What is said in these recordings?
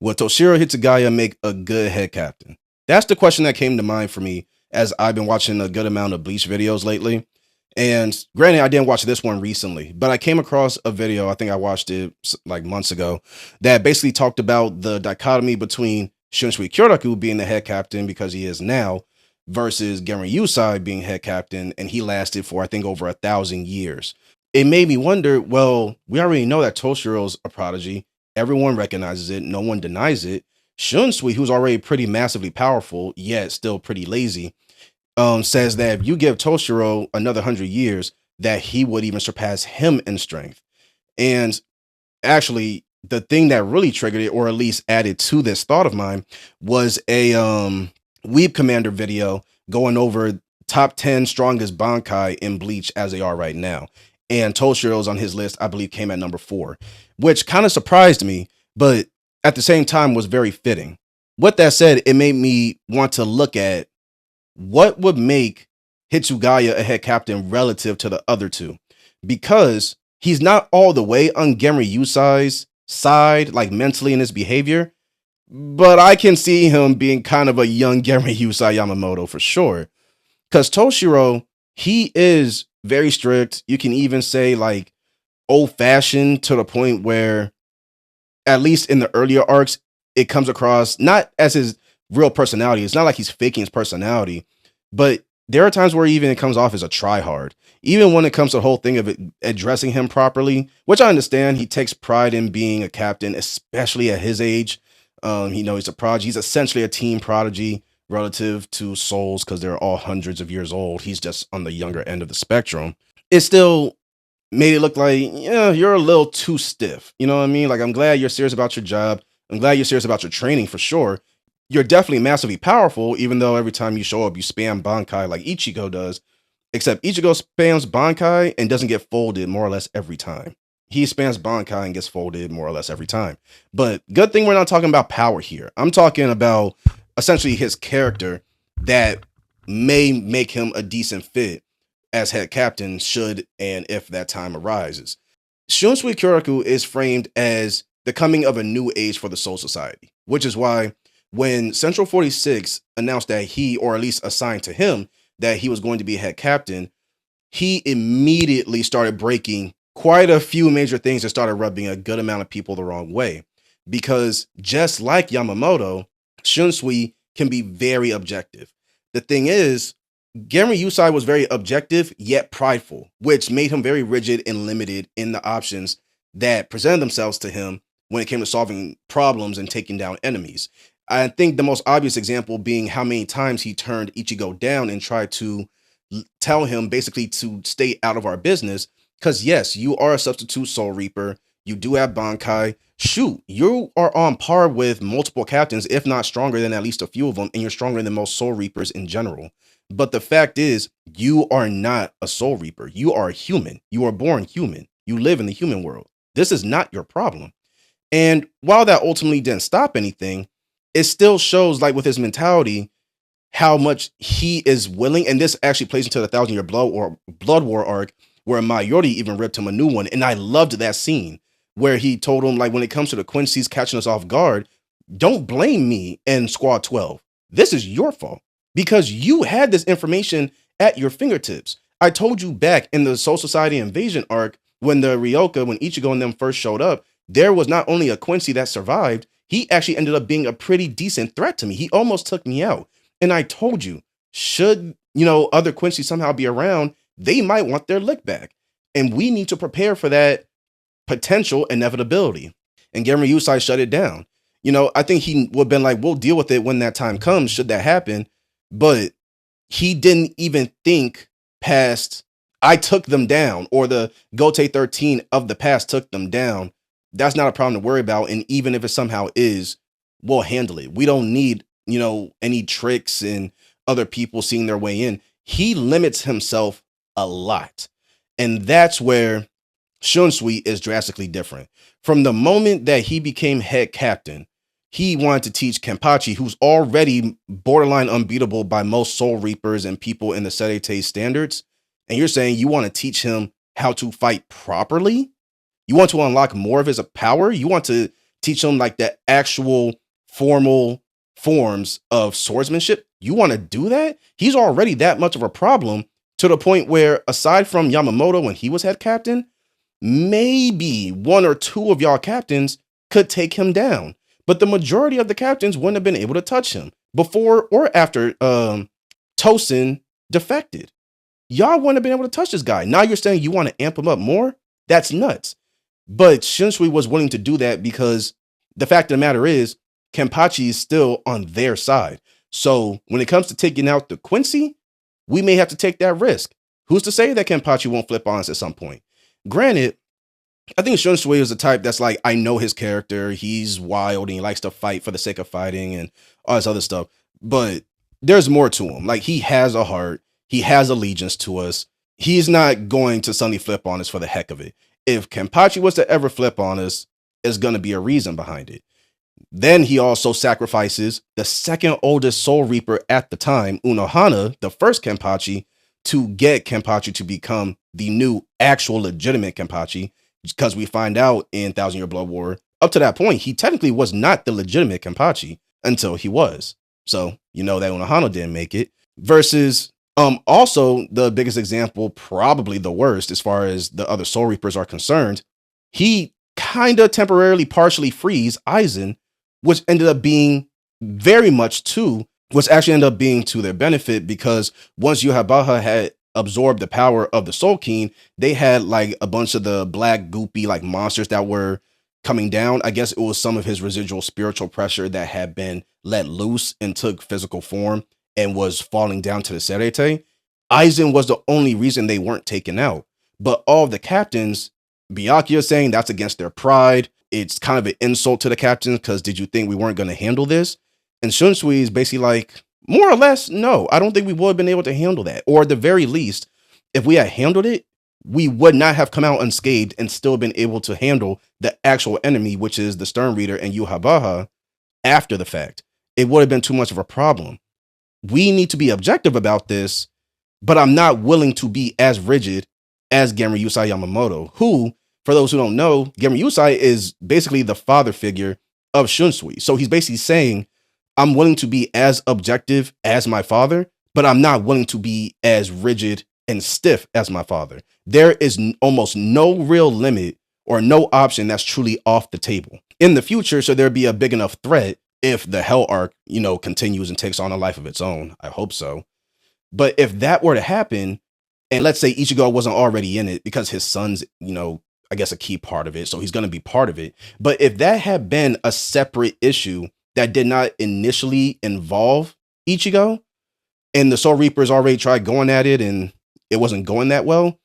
Will Toshiro Hitsugaya make a good head captain? That's the question that came to mind for me as I've been watching a good amount of Bleach videos lately. And granted, I didn't watch this one recently, but I came across a video, I think I watched it like months ago, that basically talked about the dichotomy between Shunsui Kyoraku being the head captain because he is now, versus Genrin Yusai being head captain, and he lasted for, I think, over 1,000 years. It made me wonder, well, we already know that Toshiro's a prodigy. Everyone recognizes it. No one denies it. Shunsui, who's already pretty massively powerful, yet still pretty lazy, says that if you give Toshiro another 100 years, that he would even surpass him in strength. And actually, the thing that really triggered it, or at least added to this thought of mine, was a Weeb Commander video going over top 10 strongest Bankai in Bleach as they are right now. And Toshiro's on his list, I believe, came at number 4, which kind of surprised me, but at the same time was very fitting. With that said, it made me want to look at what would make Hitsugaya a head captain relative to the other two, because he's not all the way on Genrin Yusai's side, like mentally in his behavior, but I can see him being kind of a young Genrin Yusai Yamamoto for sure. Because Toshiro, he is very strict. You can even say like old-fashioned, to the point where, at least in the earlier arcs, it comes across not as his real personality. It's not like he's faking his personality, but there are times where even it comes off as a tryhard. Even when it comes to the whole thing of it, addressing him properly, which I understand, he takes pride in being a captain, especially at his age. He's a prodigy. He's essentially a team prodigy relative to Souls, because they're all hundreds of years old. He's just on the younger end of the spectrum. It still made it look like, yeah, you're a little too stiff. You know what I mean? Like, I'm glad you're serious about your job. I'm glad you're serious about your training for sure. You're definitely massively powerful, even though every time you show up, you spam Bankai like Ichigo does. Except Ichigo spams Bankai and doesn't get folded more or less every time. He spams Bankai and gets folded more or less every time. But good thing we're not talking about power here. I'm talking about essentially his character that may make him a decent fit as head captain should and if that time arises. Shunsui Kyoraku is framed as the coming of a new age for the Soul Society, which is why when Central 46 announced that he, or at least assigned to him, that he was going to be head captain, he immediately started breaking quite a few major things that started rubbing a good amount of people the wrong way. Because just like Yamamoto, Shunsui can be very objective. The thing is, Genrin Yusai was very objective yet prideful, which made him very rigid and limited in the options that presented themselves to him when it came to solving problems and taking down enemies. I think the most obvious example being how many times he turned Ichigo down and tried to tell him basically to stay out of our business. Because yes, you are a substitute Soul Reaper. You do have Bankai. Shoot, you are on par with multiple captains, if not stronger than at least a few of them, and you're stronger than most Soul Reapers in general. But the fact is, you are not a Soul Reaper. You are a human. You are born human. You live in the human world. This is not your problem. And while that ultimately didn't stop anything, it still shows, like, with his mentality, how much he is willing. And this actually plays into the 1,000-Year Blood War arc, where Mayori even ripped him a new one. And I loved that scene where he told him, like, when it comes to the Quincy's catching us off guard, don't blame me and Squad 12. This is your fault because you had this information at your fingertips. I told you back in the Soul Society Invasion arc, when when Ichigo and them first showed up, there was not only a Quincy that survived, he actually ended up being a pretty decent threat to me. He almost took me out. And I told you, should, other Quincy somehow be around, they might want their lick back. And we need to prepare for that potential inevitability. And Genrin Yusai shut it down. I think he would have been like, we'll deal with it when that time comes, should that happen. But he didn't even think past, I took them down, or the Gote 13 of the past took them down. That's not a problem to worry about. And even if it somehow is, we'll handle it. We don't need, any tricks and other people seeing their way in. He limits himself a lot. And that's where Shunsui is drastically different. From the moment that he became head captain, he wanted to teach Kenpachi, who's already borderline unbeatable by most Soul Reapers and people in the Serete standards. And you're saying you want to teach him how to fight properly? You want to unlock more of his power? You want to teach him like the actual formal forms of swordsmanship. You want to do that? He's already that much of a problem to the point where, aside from Yamamoto when he was head captain, maybe one or two of y'all captains could take him down. But the majority of the captains wouldn't have been able to touch him before or after Tosin defected. Y'all wouldn't have been able to touch this guy. Now you're saying you want to amp him up more? That's nuts. But Shinsui was willing to do that because the fact of the matter is, Kenpachi is still on their side. So when it comes to taking out the Quincy, we may have to take that risk. Who's to say that Kenpachi won't flip on us at some point? Granted, I think Shinsui is the type that's like, I know his character. He's wild and he likes to fight for the sake of fighting and all this other stuff. But there's more to him. Like, he has a heart. He has allegiance to us. He's not going to suddenly flip on us for the heck of it. If Kenpachi was to ever flip on us, there's going to be a reason behind it. Then he also sacrifices the second oldest Soul Reaper at the time, Unohana, the first Kenpachi, to get Kenpachi to become the new actual legitimate Kenpachi. Because we find out in Thousand Year Blood War, up to that point, he technically was not the legitimate Kenpachi until he was. So, you know that Unohana didn't make it. Versus, also the biggest example, probably the worst as far as the other Soul Reapers are concerned, he kind of temporarily partially frees Aizen, which ended up being which actually ended up being to their benefit, because once Yhwach had absorbed the power of the Soul King, they had like a bunch of the black goopy like monsters that were coming down. I guess it was some of his residual spiritual pressure that had been let loose and took physical form and was falling down to the Serete. Aizen was the only reason they weren't taken out. But all of the captains, Byakuya is saying that's against their pride. It's kind of an insult to the captains because did you think we weren't going to handle this? And Shunsui is basically like, more or less, no, I don't think we would have been able to handle that. Or at the very least, if we had handled it, we would not have come out unscathed and still been able to handle the actual enemy, which is the Stern Reader and Yhwach, after the fact. It would have been too much of a problem. We need to be objective about this, but I'm not willing to be as rigid as Genryusai Yamamoto, who, for those who don't know, Genryusai is basically the father figure of Shunsui. So he's basically saying, I'm willing to be as objective as my father, but I'm not willing to be as rigid and stiff as my father. There is almost no real limit or no option that's truly off the table in the future. So there'd be a big enough threat if the Hell arc, continues and takes on a life of its own. I hope so. But if that were to happen, and let's say Ichigo wasn't already in it because his son's, I guess a key part of it. So he's going to be part of it. But if that had been a separate issue that did not initially involve Ichigo, and the Soul Reapers already tried going at it and it wasn't going that well,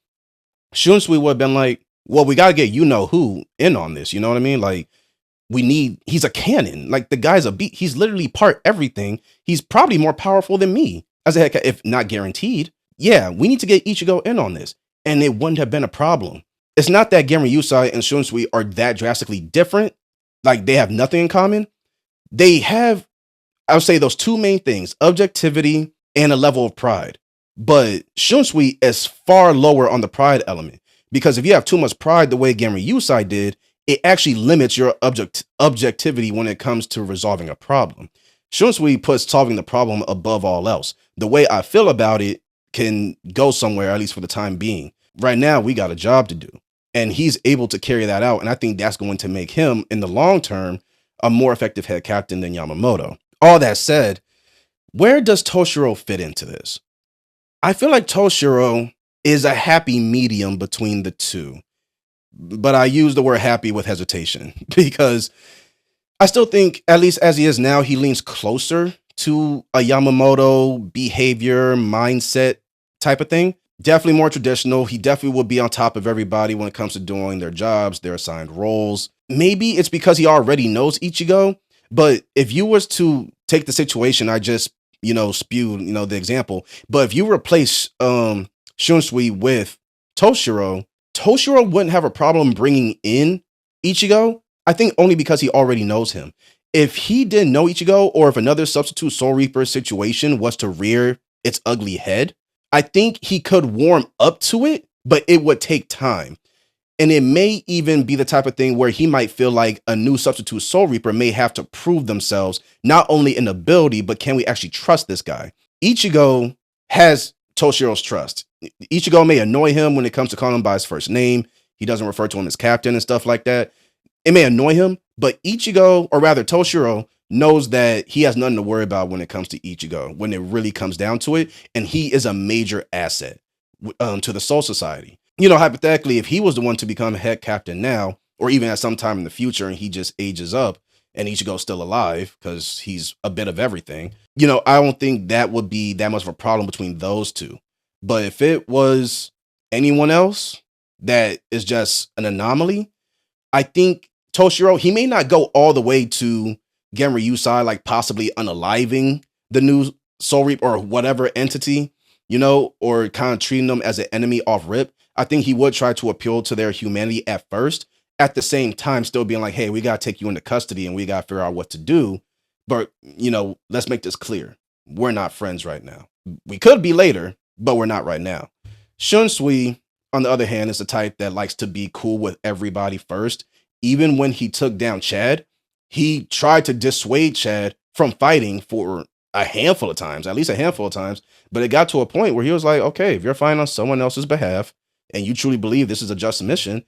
Shunsui would have been like, well, we got to get who in on this. You know what I mean? Like, he's a cannon. Like, the guy's he's literally part everything. He's probably more powerful than me as a heck, if not guaranteed. Yeah, we need to get Ichigo in on this. And it wouldn't have been a problem. It's not that Genryusai and Shunsui are that drastically different. Like, they have nothing in common. They have, I would say, those two main things, objectivity and a level of pride. But Shunsui is far lower on the pride element, because if you have too much pride the way Genryusai did, it actually limits your objectivity when it comes to resolving a problem. Shunsui puts solving the problem above all else. The way I feel about it can go somewhere, at least for the time being. Right now, we got a job to do, and he's able to carry that out. And I think that's going to make him, in the long term, a more effective head captain than Yamamoto. All that said, where does Toshiro fit into this? I feel like Toshiro is a happy medium between the two, but I use the word happy with hesitation because I still think, at least as he is now, he leans closer to a Yamamoto behavior, mindset type of thing. Definitely more traditional. He definitely would be on top of everybody when it comes to doing their jobs, their assigned roles. Maybe it's because he already knows Ichigo, but if you was to take the situation I just, spewed, the example, but if you replace Shunsui with Toshiro wouldn't have a problem bringing in Ichigo. I think only because he already knows him. If he didn't know Ichigo, or if another substitute Soul Reaper situation was to rear its ugly head, I think he could warm up to it, but it would take time. And it may even be the type of thing where he might feel like a new substitute Soul Reaper may have to prove themselves, not only in ability, but can we actually trust this guy? Ichigo has Toshiro's trust. Ichigo may annoy him when it comes to calling him by his first name. He doesn't refer to him as captain and stuff like that. It may annoy him, but Ichigo, or rather Toshiro, knows that he has nothing to worry about when it comes to Ichigo, when it really comes down to it. And he is a major asset to the Soul Society. You know, hypothetically, if he was the one to become head captain now, or even at some time in the future, and he just ages up and Ichigo's still alive because he's a bit of everything, you know, I don't think that would be that much of a problem between those two. But if it was anyone else that is just an anomaly, I think Toshiro, he may not go all the way to Genryusai, like possibly unaliving the new Soul Reap or whatever entity, you know, or kind of treating them as an enemy off rip. I think he would try to appeal to their humanity at first, at the same time still being like, hey, we got to take you into custody and we got to figure out what to do. But, you know, let's make this clear. We're not friends right now. We could be later, but we're not right now. Shunsui, on the other hand, is the type that likes to be cool with everybody first. Even when he took down Chad, he tried to dissuade Chad from fighting for a handful of times, at least a handful of times. But it got to a point where he was like, okay, if you're fighting on someone else's behalf and you truly believe this is a just mission,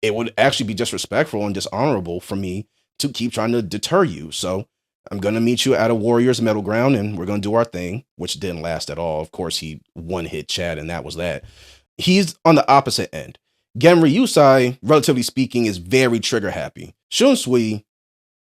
it would actually be disrespectful and dishonorable for me to keep trying to deter you. So I'm going to meet you at a warrior's middle ground and we're going to do our thing, which didn't last at all. Of course, he one-hit Chad and that was that. He's on the opposite end. Genryusai, relatively speaking, is very trigger happy. Shunsui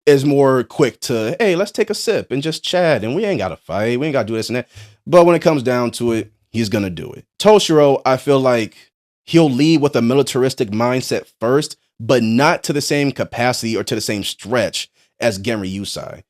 is more quick to, hey, let's take a sip and just chat and we ain't got to fight. We ain't got to do this and that. But when it comes down to it, he's going to do it. Toshiro, I feel like he'll lead with a militaristic mindset first, but not to the same capacity or to the same stretch as Genryusai.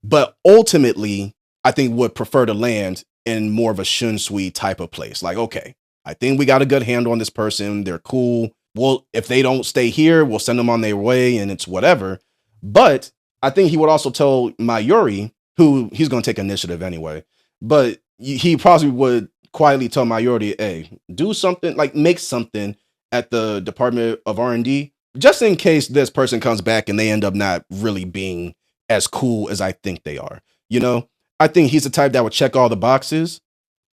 But ultimately, I think would prefer to land in more of a Shunsui type of place. Like, okay, I think we got a good handle on this person. They're cool. Well, if they don't stay here, we'll send them on their way and it's whatever. But I think he would also tell Mayuri, who he's going to take initiative anyway, but he probably would quietly tell Mayuri, hey, do something, like make something at the Department of R&D, just in case this person comes back and they end up not really being as cool as I think they are. You know, I think he's the type that would check all the boxes,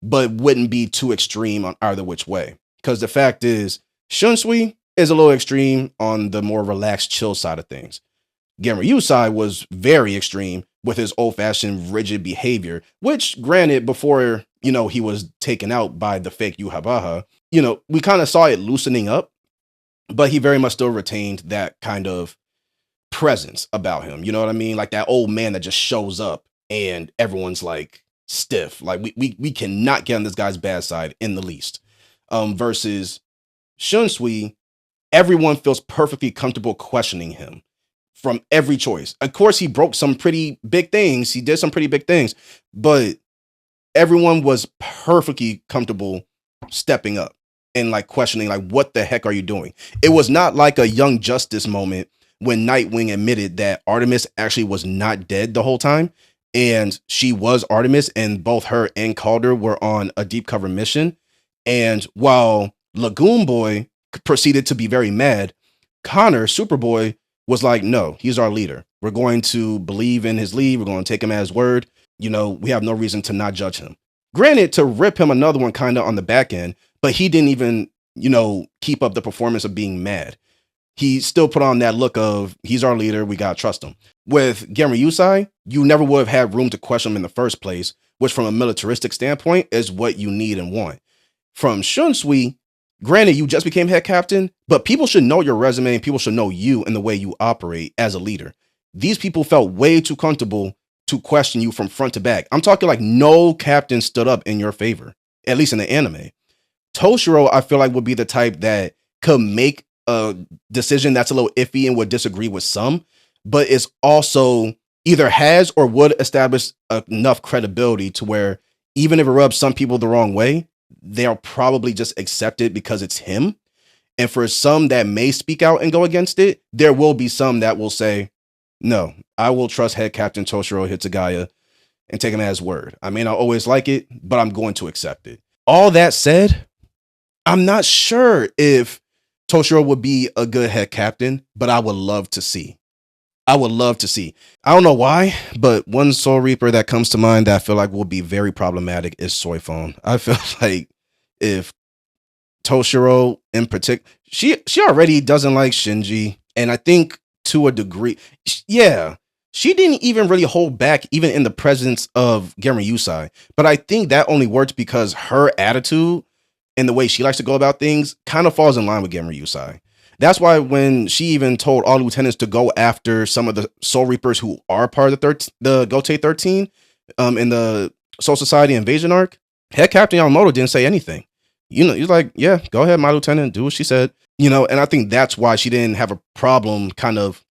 but wouldn't be too extreme on either which way. Because the fact is, Shunsui is a little extreme on the more relaxed, chill side of things. Genryusai was very extreme with his old-fashioned rigid behavior, which, granted, before, you know, he was taken out by the fake Yuhabaha, you know, we kind of saw it loosening up, but he very much still retained that kind of presence about him. You know what I mean? Like that old man that just shows up and everyone's like stiff. Like we cannot get on this guy's bad side in the least. Versus Shunsui, everyone feels perfectly comfortable questioning him from every choice. Of course, he broke some pretty big things. He did some pretty big things, but everyone was perfectly comfortable stepping up and like questioning, like, what the heck are you doing? It was not like a Young Justice moment when Nightwing admitted that Artemis actually was not dead the whole time. And she was Artemis, and both her and Calder were on a deep cover mission. And while Lagoon Boy proceeded to be very mad, Connor, Superboy, was like, no, he's our leader. We're going to believe in his lead. We're going to take him at his word. You know, we have no reason to not judge him. Granted, to rip him another one kind of on the back end, but he didn't even, you know, keep up the performance of being mad. He still put on that look of, he's our leader. We got to trust him. With Genryusai, you never would have had room to question him in the first place, which from a militaristic standpoint is what you need and want. From Shunsui, granted, you just became head captain, but people should know your resume and people should know you and the way you operate as a leader. These people felt way too comfortable to question you from front to back. I'm talking like no captain stood up in your favor, at least in the anime. Toshiro, I feel like, would be the type that could make a decision that's a little iffy and would disagree with some, but is also either has or would establish enough credibility to where even if it rubs some people the wrong way, they'll probably just accept it because it's him. And for some that may speak out and go against it, there will be some that will say, no, I will trust head captain Toshiro Hitsugaya and take him at his word. I may not always like it, but I'm going to accept it. All that said, I'm not sure if Toshiro would be a good head captain, but I would love to see. I would love to see. I don't know why, but one Soul Reaper that comes to mind that I feel like will be very problematic is Soifone. I feel like if Toshiro in particular, she already doesn't like Shinji, and I think to a degree, yeah, she didn't even really hold back, even in the presence of Genrin Yusai. But I think that only worked because her attitude and the way she likes to go about things kind of falls in line with Genrin Yusai. That's why when she even told all lieutenants to go after some of the Soul Reapers who are part of the Gotei 13 in the Soul Society invasion arc, head Captain Yamamoto didn't say anything. You know, he's like, yeah, go ahead, my lieutenant, do what she said. You know, and I think that's why she didn't have a problem kind of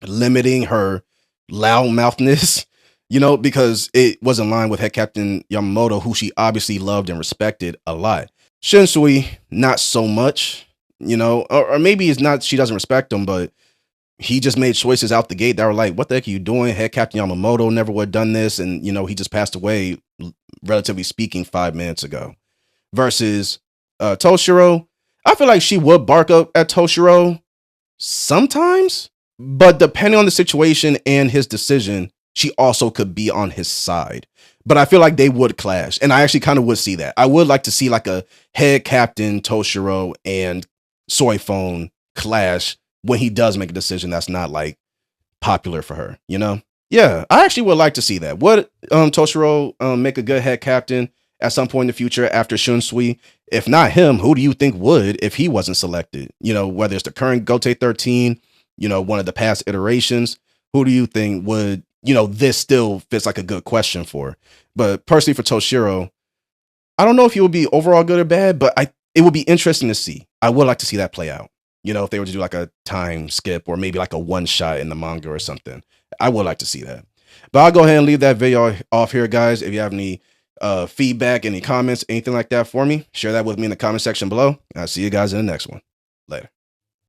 limiting her loudmouthness, you know, because it was in line with head Captain Yamamoto, who she obviously loved and respected a lot. Shinsui, not so much, you know, or maybe it's not she doesn't respect him, but he just made choices out the gate that were like, what the heck are you doing? Head Captain Yamamoto never would have done this. And, you know, he just passed away, relatively speaking, 5 minutes ago. Versus Toshiro, I feel like she would bark up at Toshiro sometimes, but depending on the situation and his decision, she also could be on his side. But I feel like they would clash, and I actually kind of would see that. I would like to see like a head captain Toshiro and Soifone clash when he does make a decision that's not like popular for her, you know? Yeah, I actually would like to see that. Would Toshiro make a good head captain at some point in the future after Shunsui? If not him, who do you think would if he wasn't selected? You know, whether it's the current Gotei 13, you know, one of the past iterations, who do you think would, you know, this still fits like a good question for? But personally for Toshiro, I don't know if he would be overall good or bad, but it would be interesting to see. I would like to see that play out. You know, if they were to do like a time skip or maybe like a one shot in the manga or something, I would like to see that. But I'll go ahead and leave that video off here, guys. If you have any feedback, any comments, anything like that for me, share that with me in the comment section below. I'll see you guys in the next one. Later.